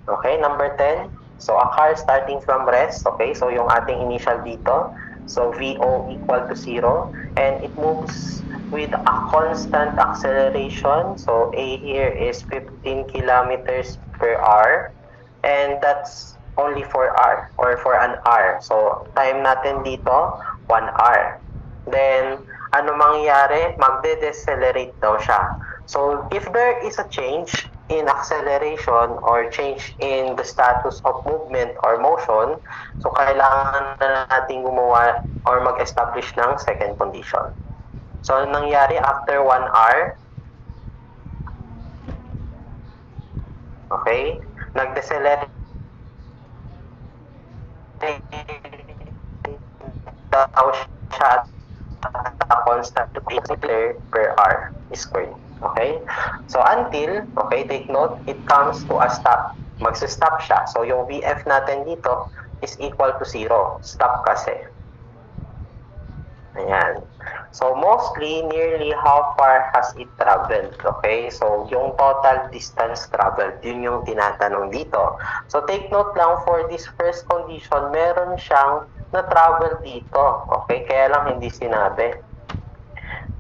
Okay, number 10. So, a car starting from rest. Okay, so yung ating initial dito. So, VO equal to 0. And it moves with a constant acceleration. So, A here is 15 kilometers per hour. And that's only for hour or for an hour. So, time natin dito, 1 hour. Then, ano mangyayari? Magde-decelerate daw siya. So, if there is a change in acceleration or change in the status of movement or motion, so kailangan na natin gumawa or mag-establish ng second condition. So, ano nangyari after 1 hour? Okay? Nag-decelerate daw siya at constant kilometer per hour squared. Okay? So, until, okay, take note, it comes to a stop. Magsa-stop siya. So, yung VF natin dito is equal to 0. Stop kasi. Ayan. So, mostly, nearly how far has it traveled? Okay? So, yung total distance traveled, yun yung tinatanong dito. So, take note lang for this first condition, meron siyang na-travel dito. Okay? Kaya lang hindi sinabi.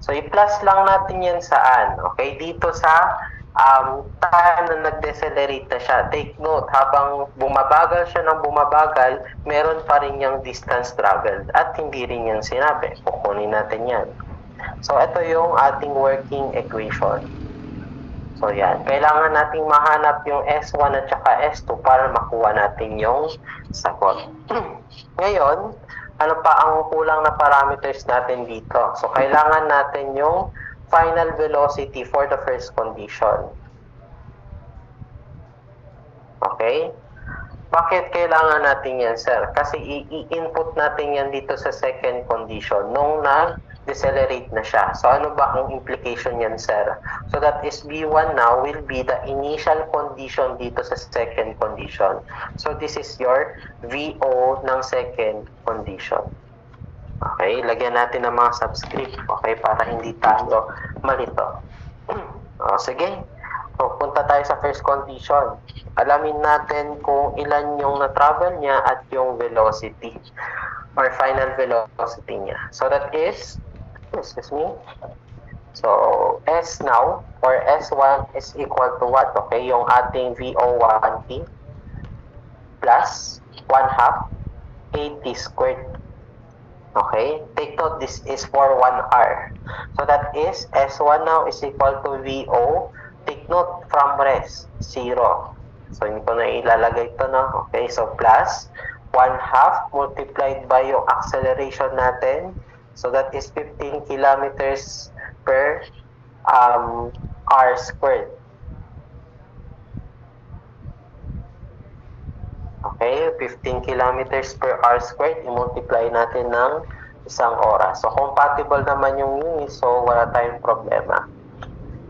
So, i-plus lang natin yan saan? Okay? Dito sa time na nag-decelerate na siya. Take note, habang bumabagal siya ng bumabagal, meron pa rin yung distance traveled at hindi rin yan sinabi. Kukunin natin yan. So, ito yung ating working equation. So, yan. Kailangan nating mahanap yung S1 at saka S2 para makuha natin yung sagot. Ngayon, ano pa ang kulang na parameters natin dito? So, kailangan natin yung final velocity for the first condition. Okay? Bakit kailangan natin yan, sir? Kasi i-input natin yan dito sa second condition nung nag-decelerate na siya. So, ano ba ang implication yan, sir? So, that is V1 now will be the initial condition dito sa second condition. So, this is your VO ng second condition. Okay? Lagyan natin ng mga subscript. Okay? Para hindi tayo malito. Sige. So, punta tayo sa first condition. Alamin natin kung ilan yung na-travel niya at yung velocity or final velocity niya. So, that is, excuse me, so, S now or S1 is equal to what? Okay, yung ating VO1T plus 1/2 AT squared. Okay, take note, this is for 1 hour. So, that is S1 now is equal to VO. Take note, from rest, 0. So, hindi ko na ilalagay ito, no? Okay, so plus 1/2 multiplied by yung acceleration natin. So, that is 15 kilometers per hour squared. Okay, 15 kilometers per hour squared, i-multiply natin ng isang oras. So, compatible naman yung unit, so wala tayong problema.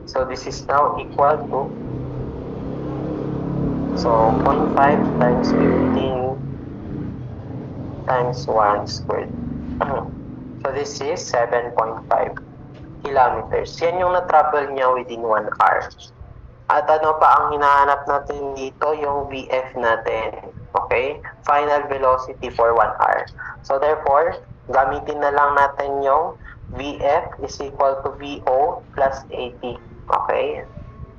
So, this is now equal to, so, 0.5 times 15 times 1 squared. So, this is 7.5 kilometers. Yan yung na-travel niya within 1 hour. At ano pa ang hinahanap natin dito? Yung VF natin. Okay? Final velocity for 1 hour. So, therefore, gamitin na lang natin yung VF is equal to VO plus AT. Okay?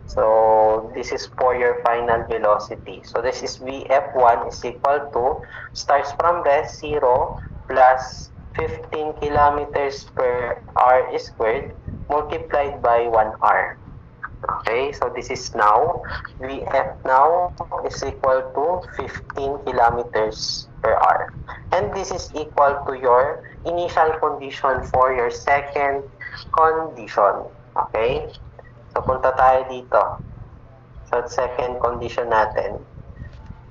So, this is for your final velocity. So, this is VF1 is equal to, starts from rest, 0 plus 15 kilometers per hour squared multiplied by 1 hour. Okay, so this is now, VF now is equal to 15 kilometers per hour. And this is equal to your initial condition for your second condition. Okay, so punta tayo dito. So, second condition natin.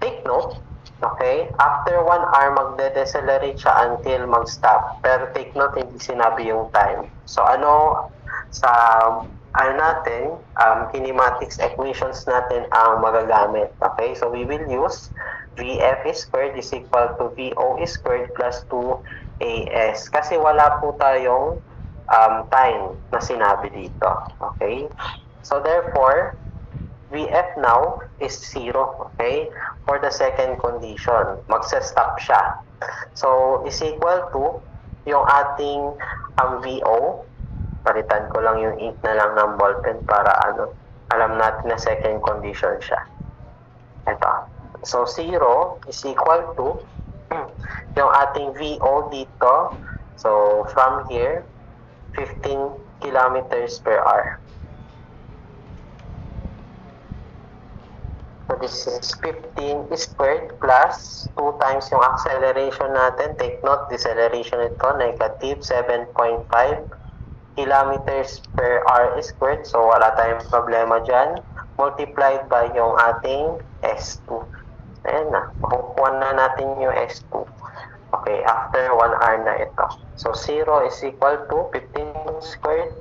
Take note, okay, after 1 hour, magde-decelerate siya until mag-stop. Pero take note, hindi sinabi yung time. So, ano sa natin, kinematics equations natin ang magagamit. Okay, so we will use VF squared is equal to VO squared plus 2AS. Kasi wala po tayong time na sinabi dito. Okay, so therefore, VF now is 0, okay? For the second condition, magsa-stop siya. So, is equal to yung ating VO. Palitan ko lang yung ink na lang ng ballpen para alam natin na second condition siya. Ito. So, 0 is equal to yung ating VO dito. So, from here, 15 kilometers per hour. So, this is 15 squared plus 2 times yung acceleration natin. Take note, deceleration ito, negative 7.5 kilometers per hour squared. So, wala tayong problema dyan. Multiplied by yung ating S2. Ayan na. Makukuha na natin yung S2. Okay, after 1 hour na ito. So, 0 is equal to 15 squared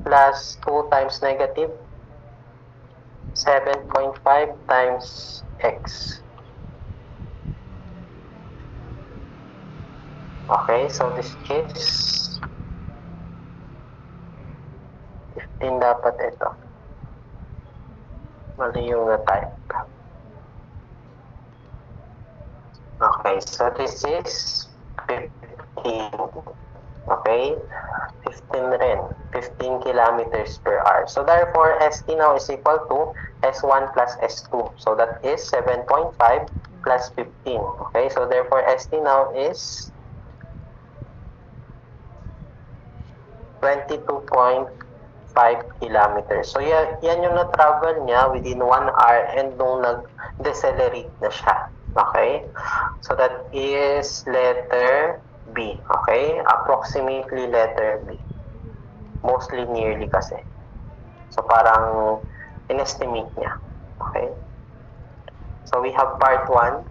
plus 2 times negative 7.5 times x. Okay, so this is 15 dapat ito. Mali yung na-type. Okay, so this is 15. Okay, 15 rin. 15 kilometers per hour. So therefore, ST now is equal to S1 plus S2. So that is 7.5 plus 15. Okay, so therefore, ST now is 22.5 kilometers. So yan yung na-travel niya within 1 hour and nung nag-decelerate na siya. Okay? So that is letter B. Okay? Approximately letter B. Mostly nearly kasi. So parang in-estimate niya. Okay? So we have part 1.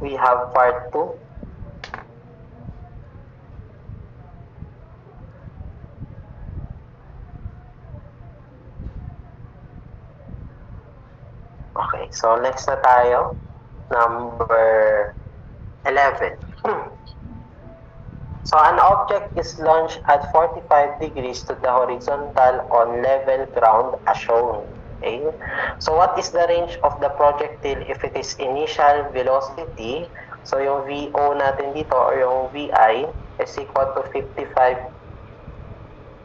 We have part 2. Okay, so next na tayo. Number 11. So an object is launched at 45 degrees to the horizontal on level ground as shown. Okay? So what is the range of the projectile if it is initial velocity? So yung VO natin dito or yung VI is equal to 55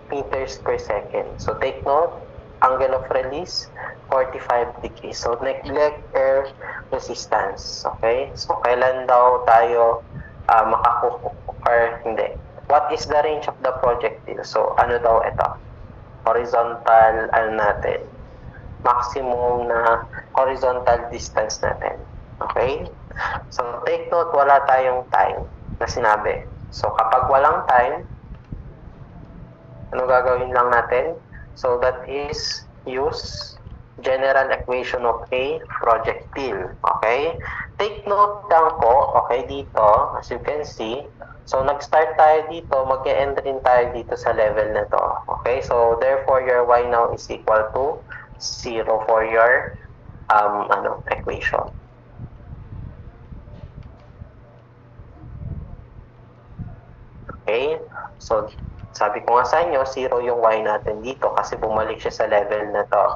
meters per second. So take note, angle of release 45 degrees. So neglect air resistance. Okay? So kailan daw tayo makakuha or hindi? What is the range of the projectile? So ano daw ito? Horizontal natin. Maximum na horizontal distance natin. Okay? So take note, wala tayong time na sinabi. So kapag walang time, ano gagawin lang natin? So that is use general equation of a projectile. Okay? Take note lang po, okay, dito, as you can see, so nag-start tayo dito, mag-e-end rin tayo dito sa level na to. Okay? So therefore, your y now is equal to 0 for your equation. Okay? So sabi ko nga sa inyo, 0 yung y natin dito kasi bumalik siya sa level na to.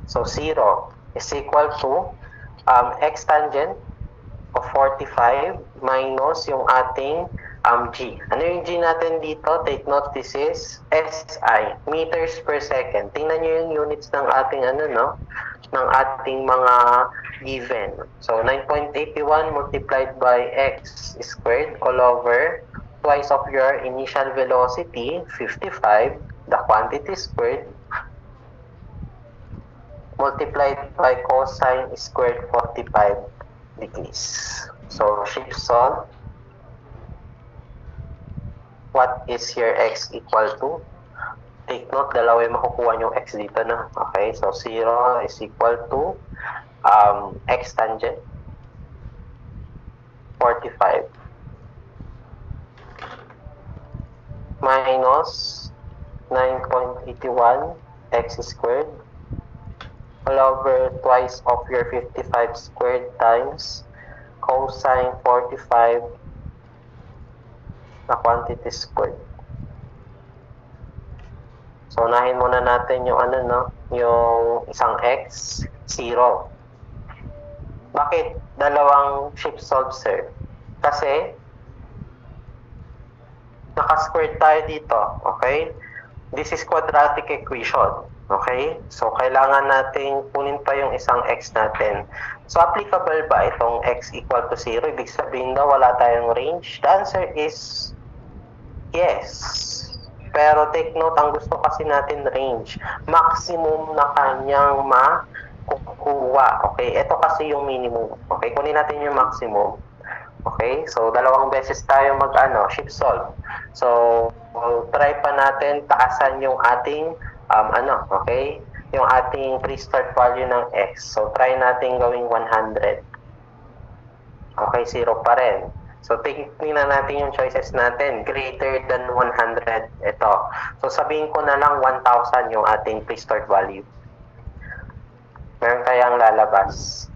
So 0 is equal to x tangent of 45 minus yung ating g. Ano yung g natin dito? Take note, this is SI, meters per second. Tingnan nyo yung units ng ating ng ating mga given. So 9.81 multiplied by x squared all over twice of your initial velocity, 55, the quantity squared, multiplied by cosine squared 45 degrees. So, shift solve. What is your x equal to? Take note, dalawa yung makukuha yung x dito na. Okay, so 0 is equal to x tangent 45 minus 9.81 x squared all over twice of your 55 squared times cosine 45 the quantity squared. So, unahin muna natin yung ano, no? Yung isang x, 0. Bakit dalawang shift solve, sir? Kasi, naka-squared tayo dito, okay? This is quadratic equation, okay? So, kailangan nating kunin pa yung isang x natin. So, applicable ba itong x equal to 0? Ibig sabihin daw wala tayong range? The answer is yes. Pero take note, ang gusto kasi natin range. Maximum na kanyang makukuha. Okay? Ito kasi yung minimum. Okay? Kunin natin yung maximum. Okay? So, dalawang beses tayo shift solve. So, try pa natin taasan yung ating, okay? Yung ating pre-start value ng x. So, try natin gawing 100. Okay, 0 pa rin. So, tingnan natin yung choices natin. Greater than 100. Ito. So, sabihin ko na lang 1,000 yung ating pre-start value. Meron kayang lalabas.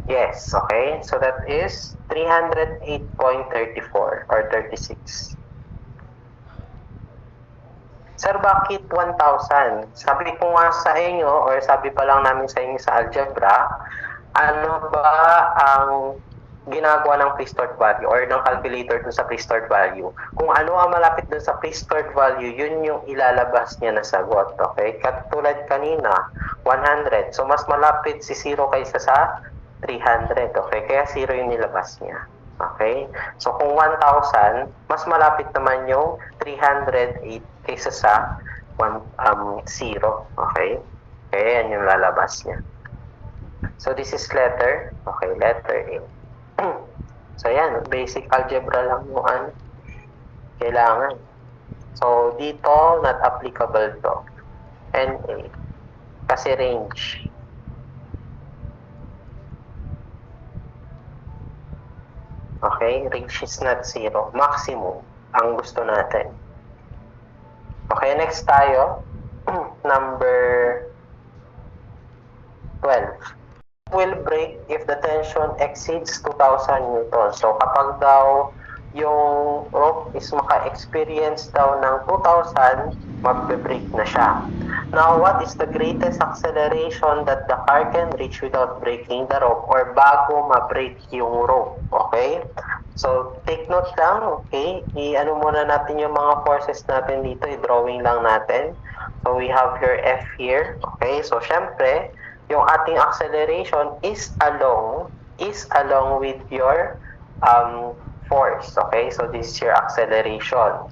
Yes, okay. So, that is 308.34 or 36. Sir, bakit 1,000? Sabi ko nga sa inyo, or sabi pa lang namin sa inyo sa algebra, ano ba ang ginagawa ng pre-stored value or ng calculator dun sa pre-stored value? Kung ano ang malapit dun sa pre-stored value, yun yung ilalabas niya na sagot. Okay? Katulad kanina, 100. So, mas malapit si 0 kaysa sa 300. Okay? Kaya 0 yung nilabas niya. Okay? So, kung 1,000, mas malapit naman yung 308 kaysa sa 0. Okay? Kaya yan yung lalabas niya. So, this is letter. Okay, letter A. So, yan. Basic algebra lang yung kailangan. So, dito, not applicable to. NA. Kasi range. Okay, range is not 0. Maximum ang gusto natin. Okay, next tayo. Number 12. Will break if the tension exceeds 2,000 newtons. So, kapag daw yung rope is maka-experience daw ng 2,000, magbe-break na siya. Now, what is the greatest acceleration that the car can reach without breaking the rope or bago ma-break yung rope? Okay? So, take note lang, okay? I-ano muna natin yung mga forces natin dito. I-drawing lang natin. So, we have your F here. Okay? So, syempre, yung ating acceleration is along with your force. Okay? So, this is your acceleration.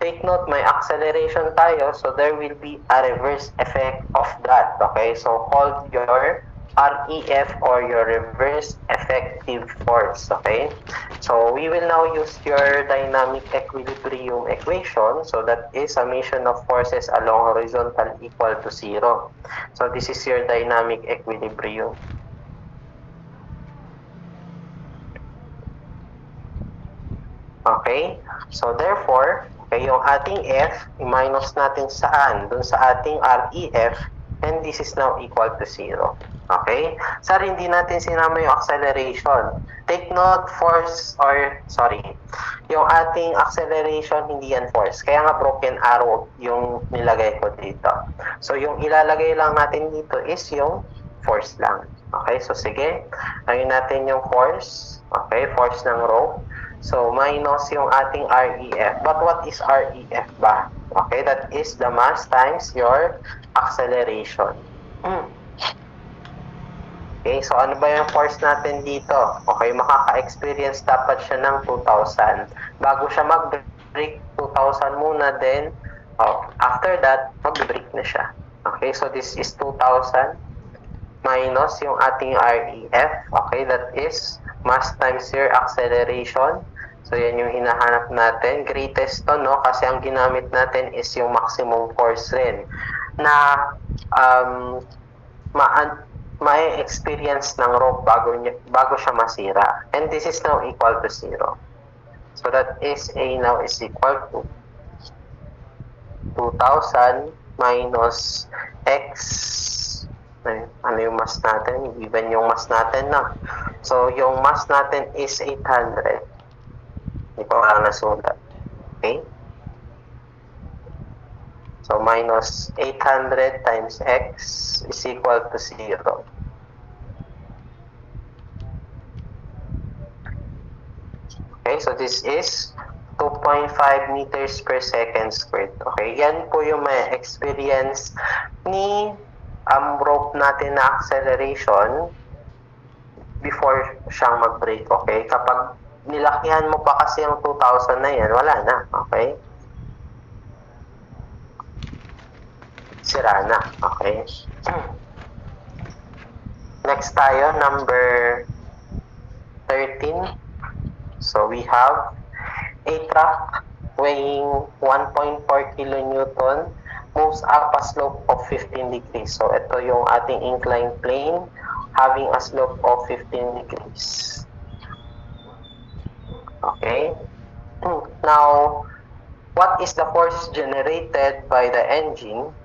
Take note, may acceleration tayo, so there will be a reverse effect of that. Okay? So, called your REF or your reverse effective force. Okay? So, we will now use your dynamic equilibrium equation. So, that is summation of forces along horizontal equal to 0. So, this is your dynamic equilibrium. Okay? So, therefore, okay, yung ating F, i-minus natin saan? Dun sa ating REF, and this is now equal to 0. Okay? Sir, hindi natin sinama yung acceleration. Take note, yung ating acceleration, hindi yan force. Kaya nga broken arrow yung nilagay ko dito. So, yung ilalagay lang natin dito is yung force lang. Okay? So, sige. Ayun natin yung force. Okay? Force ng rope. So, minus yung ating REF. But what is REF ba? Okay? That is the mass times your acceleration. Okay, so ano ba yung force natin dito? Okay, makaka-experience dapat siya ng 2,000. Bago siya mag-break, 2,000 muna, then after that, mag-break na siya. Okay, so this is 2,000 minus yung ating REF. Okay, that is mass times your acceleration. So, yan yung hinahanap natin. Greatest to, no? Kasi ang ginamit natin is yung maximum force rin na may experience ng rope bago siya masira. And this is now equal to 0. So that is A now is equal to 2,000 minus X. Ano yung mass natin? Given yung mass natin na. So yung mass natin is 800. Hindi ko wala nasulat. Okay? So, minus 800 times x is equal to 0. Okay, so this is 2.5 meters per second squared. Okay, yan po yung may experience ni rope natin na acceleration before siyang mag-break. Okay, kapag nilakihan mo pa kasi yung 2,000 na yan, wala na. Okay, sira na. Okay. Next tayo, number 13. So we have a truck weighing 1.4 kilonewton moves up a slope of 15 degrees. So ito yung ating inclined plane having a slope of 15 degrees. Okay. Now, what is the force generated by the engine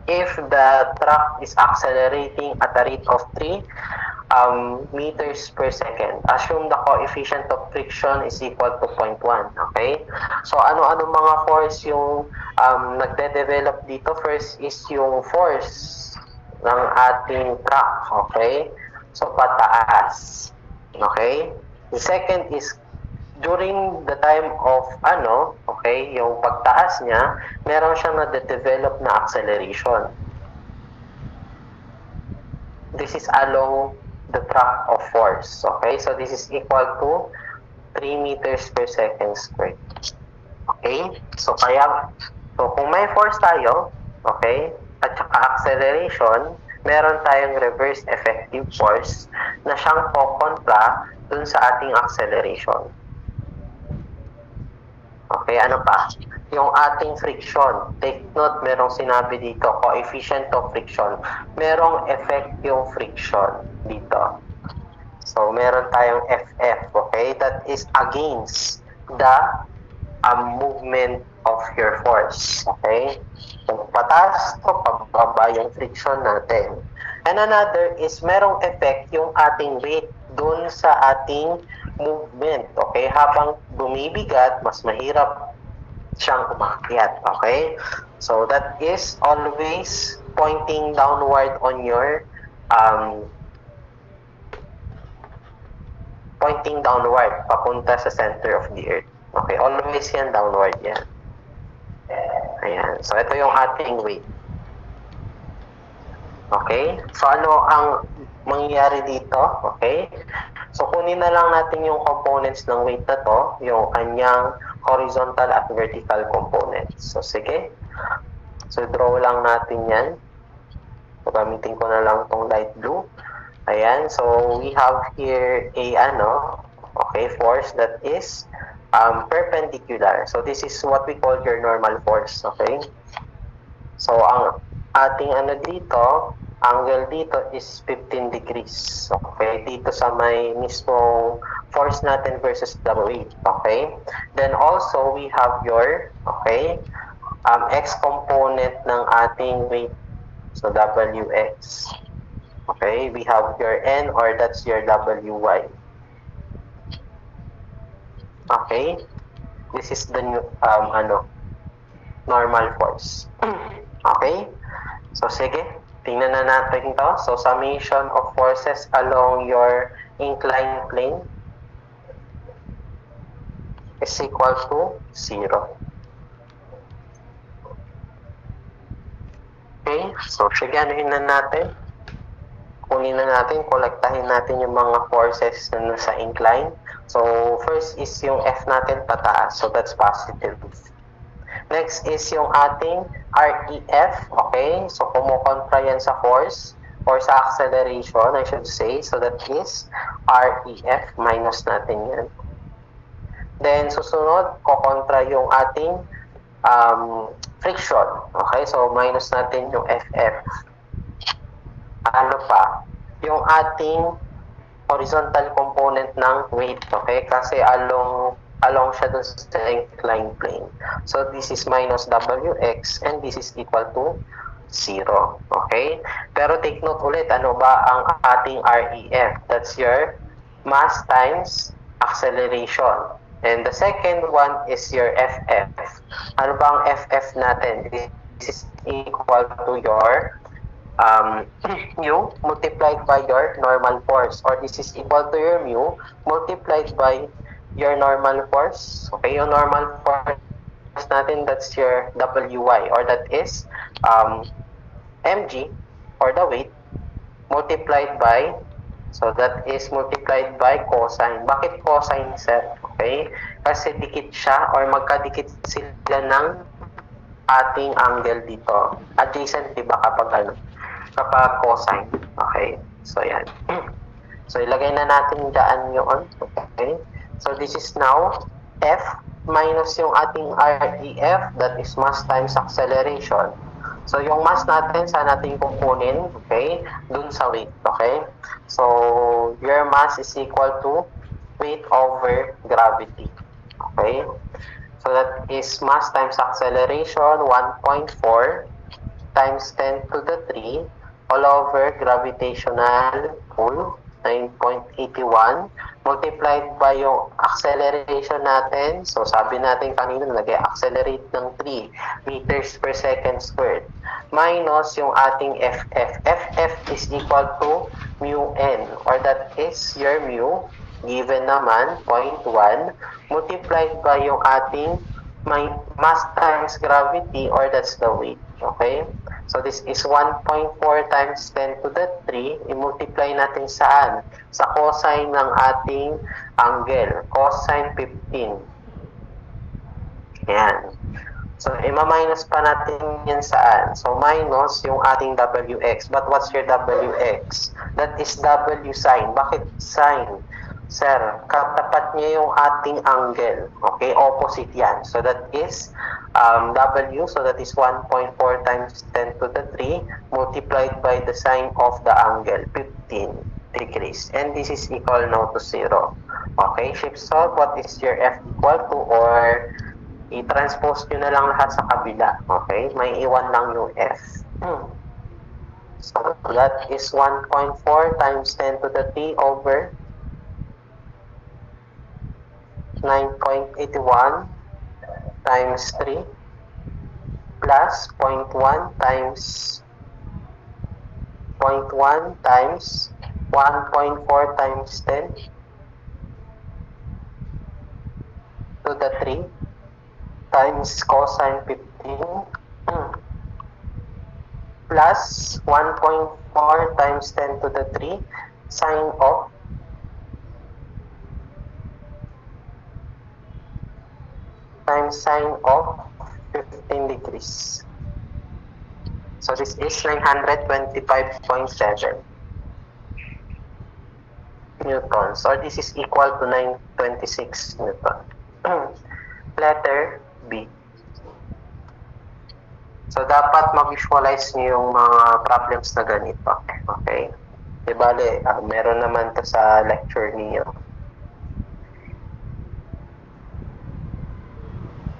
if the truck is accelerating at a rate of 3 meters per second? Assume the coefficient of friction is equal to 0.1. Okay? So, ano-ano mga force yung nagde-develop dito? First is yung force ng ating truck. Okay? So, pataas. Okay? The second is during the time of okay, yung pagtaas niya, meron siyang nade-develop na acceleration. This is along the track of force. Okay, so this is equal to 3 meters per second squared. Okay, so kung may force tayo, okay, at saka acceleration, meron tayong reverse effective force na siyang kokontra dun sa ating acceleration. Okay, ano pa? Yung ating friction. Take note, merong sinabi dito, coefficient of friction. Merong effect yung friction dito. So, meron tayong FF, okay? That is against the movement of your force, okay? Kung pataas to, pababa yung friction natin. And another is merong effect yung ating weight dun sa ating movement, okay? Habang bumibigat, mas mahirap siyang umakyat, okay? So, that is always pointing downward on your pointing downward, papunta sa center of the earth. Okay, always yan, downward yan. Ayan, so ito yung ating weight. Okay, so ano ang mangyayari dito? Okay, so kunin na lang natin yung components ng weight na to, yung kanyang horizontal at vertical components. So sige, so draw lang natin yan. So gamitin ko na lang tong light blue. Ayan, so we have here a force that is perpendicular. So this is what we call your normal force, okay? So ang ating dito, angle dito is 15 degrees. Okay, dito sa may mismo force natin versus the weight, okay? Then also we have your x component ng ating weight. So Wx. Okay, we have your N, or that's your Wy. Okay, this is the new, normal force. Okay, so sige, tingnan na natin to. So summation of forces along your inclined plane is equal to 0. Okay, so sige, anuhin na natin. Kunin na natin, kolektahin natin yung mga forces na nasa incline. So, first is yung F natin pataas. So, that's positive. Next is yung ating REF. Okay? So, kumukontra yan sa force or sa acceleration, I should say. So, that is REF. Minus natin yan. Then, susunod, kukontra yung ating friction. Okay? So, minus natin yung FF. Ano pa? Yung ating horizontal component ng weight, okay? Kasi along siya dun sa inclined plane. So, this is minus Wx and this is equal to 0. Okay? Pero take note ulit, ano ba ang ating REF? That's your mass times acceleration. And the second one is your FF. Ano ba ang FF natin? is equal to your mu multiplied by your normal force, or this is equal to your mu multiplied by your normal force. Okay, yung normal force natin, that's your Wy, or that is mg, or the weight, multiplied by, so that is multiplied by cosine. Bakit cosine, sir? Okay, kasi dikit siya, or magkadikit sila ng ating angle dito. Adjacent, diba, kapag cosine. Okay, so yan. So ilagay na natin dyan yun. Okay, so this is now F minus yung ating REF, that is mass times acceleration. So yung mass natin, saan natin kukunin? Okay, dun sa weight. Okay, so your mass is equal to weight over gravity. Okay, so that is mass times acceleration, 1.4 times 10 to the 3 all over gravitational pull, 9.81, multiplied by yung acceleration natin. So sabi natin kanina, nag-accelerate ng 3 meters per second squared, minus yung ating FF. FF is equal to mu n, or that is your mu, given naman 0.1, multiplied by yung ating mass times gravity, or that's the weight. Okay, so this is 1.4 times 10 to the 3. I-multiply natin saan? Sa cosine ng ating angle, cosine 15. Yan. So ima-minus pa natin yan saan? So minus yung ating Wx. But what's your Wx? That is W sine. Bakit sine? Sir, katapat niya yung ating angle. Okay, opposite yan. So that is W, so that is 1.4 times 10 to the 3 multiplied by the sine of the angle, 15 degrees. And this is equal now to 0. Okay, shift solve, what is your F equal to, or i-transpose nyo na lang lahat sa kabila. Okay, may iwan lang yung F. So that is 1.4 times 10 to the 3 over 9.81 times 3 plus 0.1 times 0.1 times 1.4 times 10 to the 3 times cosine 15 plus 1.4 times 10 to the 3 sine of times sine of 15 degrees. So this is 925.7 newtons, or this is equal to 926 newton. Letter B. So dapat mag-visualize niyo yung mga problems na ganito. Okay? Di bale, meron naman to sa lecture niyo.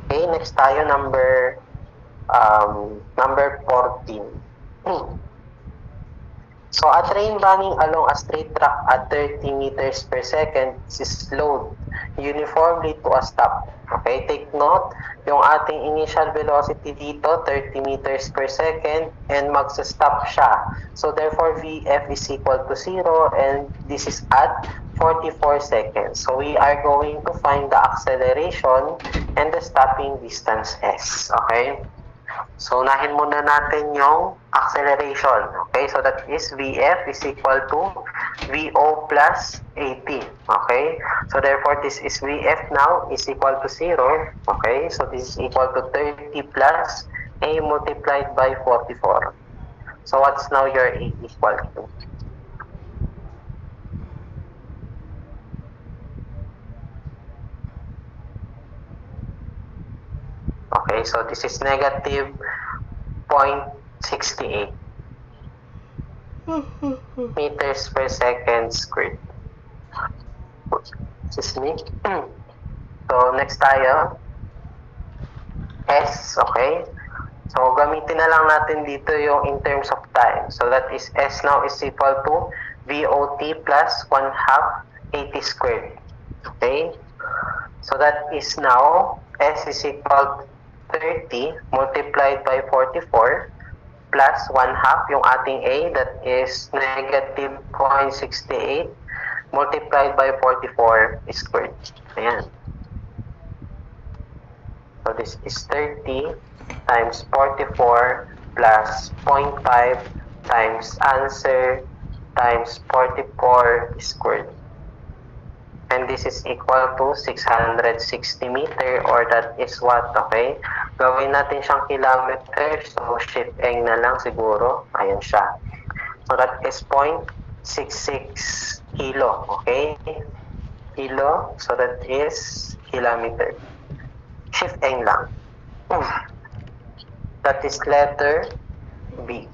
Okay, next tayo, number 14. So a train running along a straight track at 30 meters per second is slowed uniformly to a stop. Okay, take note, yung ating initial velocity dito, 30 meters per second, and magsa-stop siya. So therefore, Vf is equal to 0, and this is at 44 seconds. So we are going to find the acceleration and the stopping distance s. Okay? So unahin muna natin yung acceleration. Okay? So that is Vf is equal to Vo plus At. Okay? So therefore, this is Vf now is equal to 0. Okay? So this is equal to 30 plus A multiplied by 44. So what's now your A equal to? Okay, so this is negative 0.68 meters per second squared. Excuse me. So next tayo, S, okay? So gamitin na lang natin dito yung in terms of time. So that is S now is equal to VOT plus 1/2 AT squared. Okay? So that is now S is equal 30 multiplied by 44 plus 1 half yung ating A, that is negative 0.68 multiplied by 44 squared. Ayan. So this is 30 times 44 plus 0.5 times answer times 44 squared. And this is equal to 660 meter, or that is what, okay? Gawin natin siyang kilometer, so shift n na lang siguro. Ayan siya. So that is 0.66 kilo, okay? Kilo, so that is kilometer. Shift n lang. That is letter B.